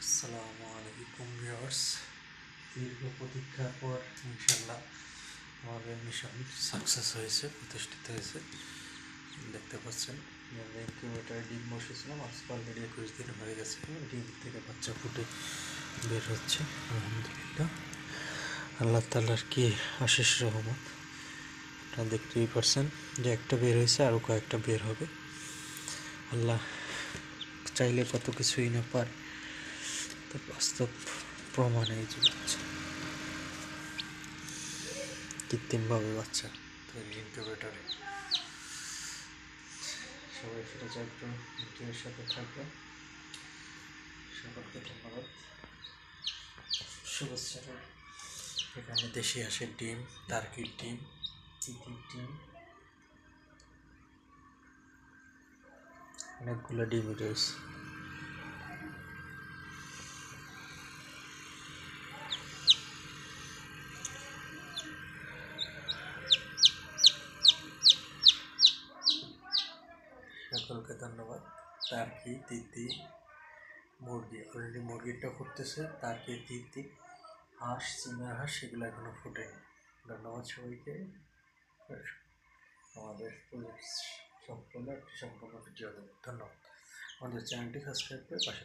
আসসালামু আলাইকুম ভিউয়ার্স। দীর্ঘ প্রতীক্ষার পর ইনশাল্লাহ আমাদের মিশন সাকসেস হয়েছে, প্রতিষ্ঠিত হয়েছে। দেখতে পাচ্ছেন আমরা ইনকিউবেটারে ডিম বসেছিলাম, আজকে অলরেডি 21 দিন হয়ে গেছে। ডিম থেকে বাচ্চা ফুটে বের হচ্ছে, আলহামদুলিল্লাহ। আল্লাহ তাআলার কি আশিস রহমত। আপনারা দেখতেই পারছেন যে একটা বের হয়েছে, আরও কয়েকটা বের হবে। আল্লাহ চাইলে কত কিছুই না পারে, তার বাস্তব প্রমাণ এই যে বাচ্চা, কৃত্রিমভাবে বাচ্চা তৈরি ইনকিউবেটরে। সবাই ফিরে যায়, একটু ভিডিওর সাথে থাকবেন। সকলকে ধন্যবাদ, শুভেচ্ছা। এখানে দেশি হাঁসের ডিম, টার্কির ডিম, চিকের ডিম, অনেকগুলো ডিমই রয়েছে। সকলকে ধন্যবাদ। টার্কি, তিতি, মুরগি, অলরেডি মুরগিটা ফুটতেছে। টার্কি, তিতি, হাঁস, চীনা হাঁস, সেগুলো এখনো ফুটেনি। ধন্যবাদ সবাইকে। আমাদের প্রজেক্ট সম্পূর্ণ একটি সম্পূর্ণ ভিডিও দেবে। ধন্যবাদ। আমাদের চ্যানেলটি সাবস্ক্রাইব করে পাশে